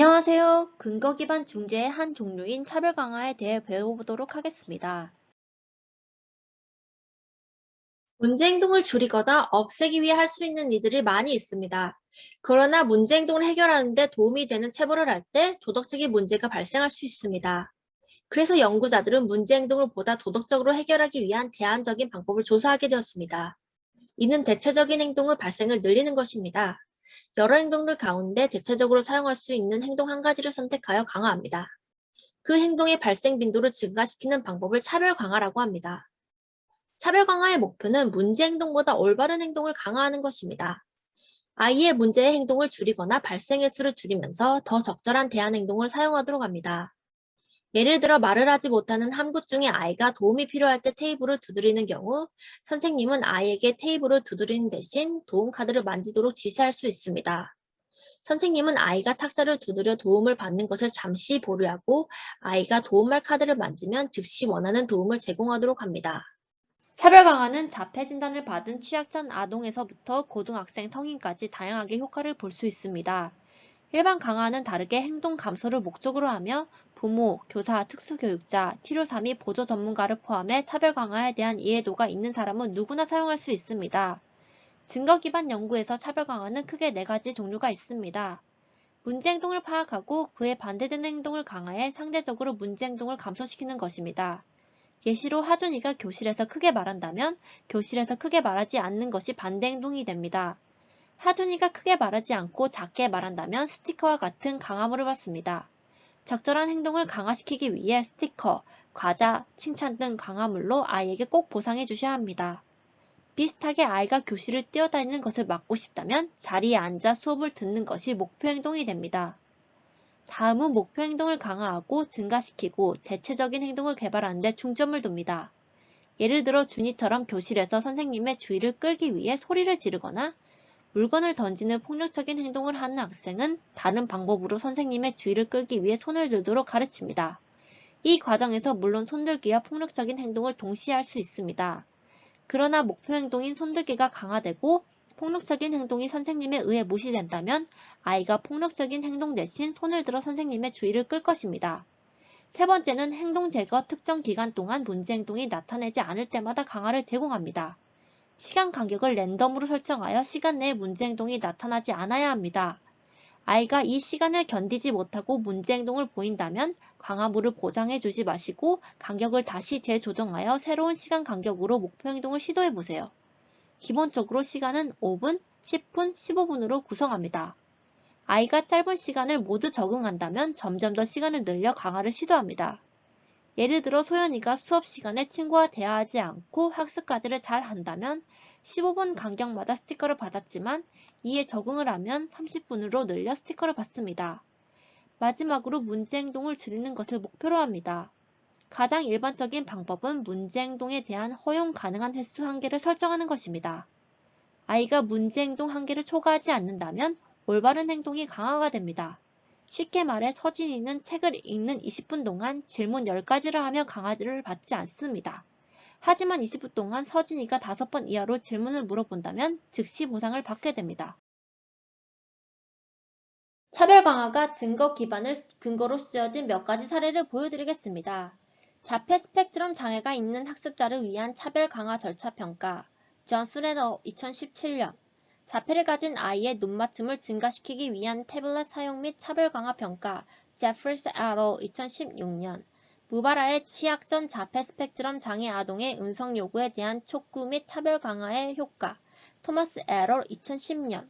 안녕하세요. 근거 기반 중재의 한 종류인 차별 강화에 대해 배워보도록 하겠습니다. 문제 행동을 줄이거나 없애기 위해 할 수 있는 일들이 많이 있습니다. 그러나 문제 행동을 해결하는 데 도움이 되는 체벌을 할 때 도덕적인 문제가 발생할 수 있습니다. 그래서 연구자들은 문제 행동을 보다 도덕적으로 해결하기 위한 대안적인 방법을 조사하게 되었습니다. 이는 대체적인 행동의 발생을 늘리는 것입니다. 여러 행동들 가운데 대체적으로 사용할 수 있는 행동 한 가지를 선택하여 강화합니다. 그 행동의 발생 빈도를 증가시키는 방법을 차별 강화라고 합니다. 차별 강화의 목표는 문제 행동보다 올바른 행동을 강화하는 것입니다. 아이의 문제의 행동을 줄이거나 발생 횟수를 줄이면서 더 적절한 대안 행동을 사용하도록 합니다. 예를 들어 말을 하지 못하는 함구 중에 아이가 도움이 필요할 때 테이블을 두드리는 경우 선생님은 아이에게 테이블을 두드리는 대신 도움 카드를 만지도록 지시할 수 있습니다. 선생님은 아이가 탁자를 두드려 도움을 받는 것을 잠시 보류하고 아이가 도움말 카드를 만지면 즉시 원하는 도움을 제공하도록 합니다. 차별 강화는 자폐 진단을 받은 취약전 아동에서부터 고등학생 성인까지 다양하게 효과를 볼 수 있습니다. 일반 강화는 다르게 행동 감소를 목적으로 하며 부모, 교사, 특수교육자, 치료사 및 보조 전문가를 포함해 차별 강화에 대한 이해도가 있는 사람은 누구나 사용할 수 있습니다. 증거 기반 연구에서 차별 강화는 크게 4가지 종류가 있습니다. 문제 행동을 파악하고 그에 반대되는 행동을 강화해 상대적으로 문제 행동을 감소시키는 것입니다. 예시로 하준이가 교실에서 크게 말한다면 교실에서 크게 말하지 않는 것이 반대 행동이 됩니다. 하준이가 크게 말하지 않고 작게 말한다면 스티커와 같은 강화물을 받습니다. 적절한 행동을 강화시키기 위해 스티커, 과자, 칭찬 등 강화물로 아이에게 꼭 보상해 주셔야 합니다. 비슷하게 아이가 교실을 뛰어다니는 것을 막고 싶다면 자리에 앉아 수업을 듣는 것이 목표 행동이 됩니다. 다음은 목표 행동을 강화하고 증가시키고 대체적인 행동을 개발하는 데 중점을 둡니다. 예를 들어 준이처럼 교실에서 선생님의 주의를 끌기 위해 소리를 지르거나 물건을 던지는 폭력적인 행동을 하는 학생은 다른 방법으로 선생님의 주의를 끌기 위해 손을 들도록 가르칩니다. 이 과정에서 물론 손들기와 폭력적인 행동을 동시에 할 수 있습니다. 그러나 목표 행동인 손들기가 강화되고 폭력적인 행동이 선생님에 의해 무시된다면 아이가 폭력적인 행동 대신 손을 들어 선생님의 주의를 끌 것입니다. 세 번째는 행동 제거 특정 기간 동안 문제 행동이 나타나지 않을 때마다 강화를 제공합니다. 시간 간격을 랜덤으로 설정하여 시간 내에 문제 행동이 나타나지 않아야 합니다. 아이가 이 시간을 견디지 못하고 문제 행동을 보인다면 강화물을 보장해 주지 마시고 간격을 다시 재조정하여 새로운 시간 간격으로 목표 행동을 시도해 보세요. 기본적으로 시간은 5분, 10분, 15분으로 구성합니다. 아이가 짧은 시간을 모두 적응한다면 점점 더 시간을 늘려 강화를 시도합니다. 예를 들어 소연이가 수업 시간에 친구와 대화하지 않고 학습 과제를 잘 한다면 15분 간격마다 스티커를 받았지만 이에 적응을 하면 30분으로 늘려 스티커를 받습니다. 마지막으로 문제 행동을 줄이는 것을 목표로 합니다. 가장 일반적인 방법은 문제 행동에 대한 허용 가능한 횟수 한계를 설정하는 것입니다. 아이가 문제 행동 한계를 초과하지 않는다면 올바른 행동이 강화가 됩니다. 쉽게 말해 서진이는 책을 읽는 20분 동안 질문 10가지를 하며 강화를 받지 않습니다. 하지만 20분 동안 서진이가 5번 이하로 질문을 물어본다면 즉시 보상을 받게 됩니다. 차별 강화가 증거 기반을 근거로 쓰여진 몇 가지 사례를 보여드리겠습니다. 자폐 스펙트럼 장애가 있는 학습자를 위한 차별 강화 절차 평가 존 스레너 2017년 자폐를 가진 아이의 눈맞춤을 증가시키기 위한 태블릿 사용 및 차별 강화 평가 제프리스 에러 2016년 무바라의 취약전 자폐 스펙트럼 장애 아동의 음성 요구에 대한 촉구 및 차별 강화의 효과 토마스 에러 2010년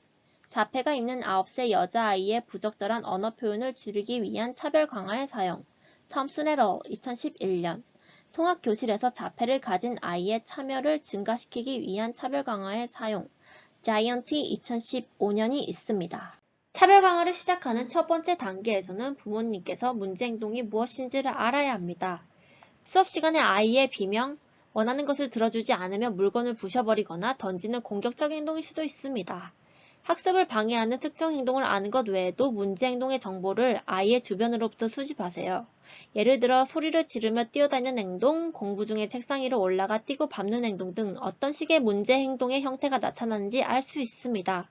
자폐가 있는 9세 여자아이의 부적절한 언어 표현을 줄이기 위한 차별 강화의 사용 톰슨 에러 2011년 통학교실에서 자폐를 가진 아이의 참여를 증가시키기 위한 차별 강화의 사용 자이언티 2015년이 있습니다. 차별 강화를 시작하는 첫 번째 단계에서는 부모님께서 문제 행동이 무엇인지를 알아야 합니다. 수업 시간에 아이의 비명, 원하는 것을 들어주지 않으면 물건을 부셔버리거나 던지는 공격적 행동일 수도 있습니다. 학습을 방해하는 특정 행동을 아는 것 외에도 문제 행동의 정보를 아이의 주변으로부터 수집하세요. 예를 들어 소리를 지르며 뛰어다니는 행동, 공부 중에 책상 위로 올라가 뛰고 밟는 행동 등 어떤 식의 문제 행동의 형태가 나타나는지 알 수 있습니다.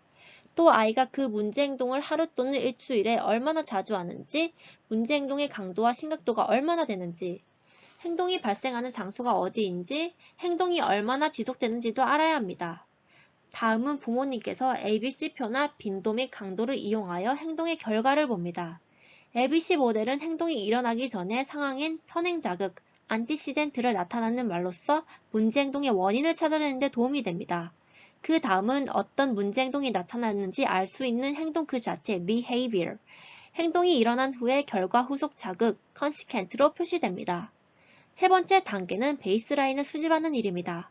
또 아이가 그 문제 행동을 하루 또는 일주일에 얼마나 자주 하는지, 문제 행동의 강도와 심각도가 얼마나 되는지, 행동이 발생하는 장소가 어디인지, 행동이 얼마나 지속되는지도 알아야 합니다. 다음은 부모님께서 ABC표나 빈도 및 강도를 이용하여 행동의 결과를 봅니다. ABC 모델은 행동이 일어나기 전의 상황인 선행자극, 안티시덴트를 나타내는 말로써 문제 행동의 원인을 찾아내는 데 도움이 됩니다. 그 다음은 어떤 문제 행동이 나타났는지 알 수 있는 행동 그 자체, behavior. 행동이 일어난 후에 결과 후속 자극, consequent로 표시됩니다. 세 번째 단계는 베이스라인을 수집하는 일입니다.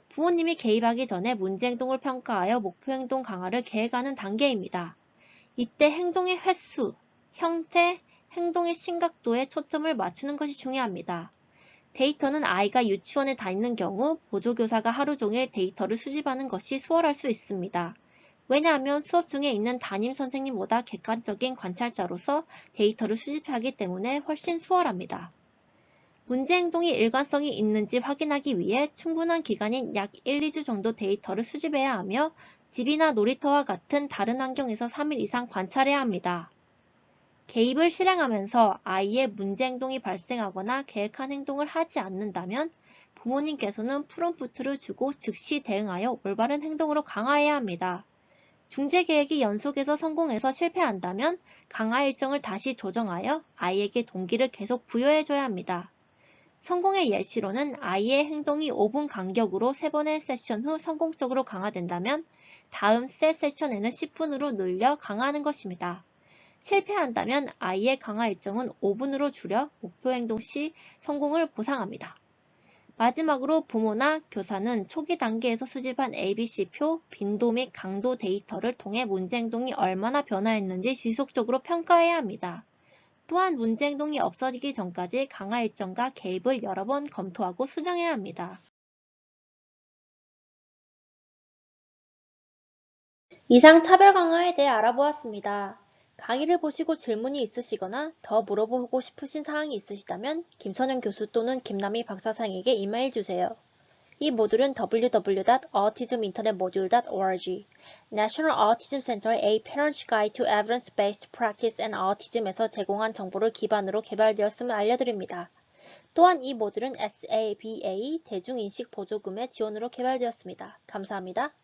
부모님이 개입하기 전에 문제 행동을 평가하여 목표 행동 강화를 계획하는 단계입니다. 이때 행동의 횟수, 형태, 행동의 심각도에 초점을 맞추는 것이 중요합니다. 데이터는 아이가 유치원에 다니는 경우 보조교사가 하루 종일 데이터를 수집하는 것이 수월할 수 있습니다. 왜냐하면 수업 중에 있는 담임 선생님보다 객관적인 관찰자로서 데이터를 수집하기 때문에 훨씬 수월합니다. 문제 행동이 일관성이 있는지 확인하기 위해 충분한 기간인 약 1, 2주 정도 데이터를 수집해야 하며 집이나 놀이터와 같은 다른 환경에서 3일 이상 관찰해야 합니다. 개입을 실행하면서 아이의 문제 행동이 발생하거나 계획한 행동을 하지 않는다면 부모님께서는 프롬프트를 주고 즉시 대응하여 올바른 행동으로 강화해야 합니다. 중재 계획이 연속해서 성공해서 실패한다면 강화 일정을 다시 조정하여 아이에게 동기를 계속 부여해줘야 합니다. 성공의 예시로는 아이의 행동이 5분 간격으로 3번의 세션 후 성공적으로 강화된다면 다음 세 세션에는 10분으로 늘려 강화하는 것입니다. 실패한다면 아이의 강화 일정은 5분으로 줄여 목표 행동 시 성공을 보상합니다. 마지막으로 부모나 교사는 초기 단계에서 수집한 ABC표, 빈도 및 강도 데이터를 통해 문제 행동이 얼마나 변화했는지 지속적으로 평가해야 합니다. 또한 문제 행동이 없어지기 전까지 강화 일정과 개입을 여러 번 검토하고 수정해야 합니다. 이상 차별 강화에 대해 알아보았습니다. 강의를 보시고 질문이 있으시거나 더 물어보고 싶으신 사항이 있으시다면 김선영 교수 또는 김남희 박사장에게 이메일 주세요. 이 모듈은 www.autisminternetmodule.org, National Autism Center의 A Parent's Guide to Evidence-Based Practice and Autism에서 제공한 정보를 기반으로 개발되었음을 알려드립니다. 또한 이 모듈은 SABA 대중인식 보조금의 지원으로 개발되었습니다. 감사합니다.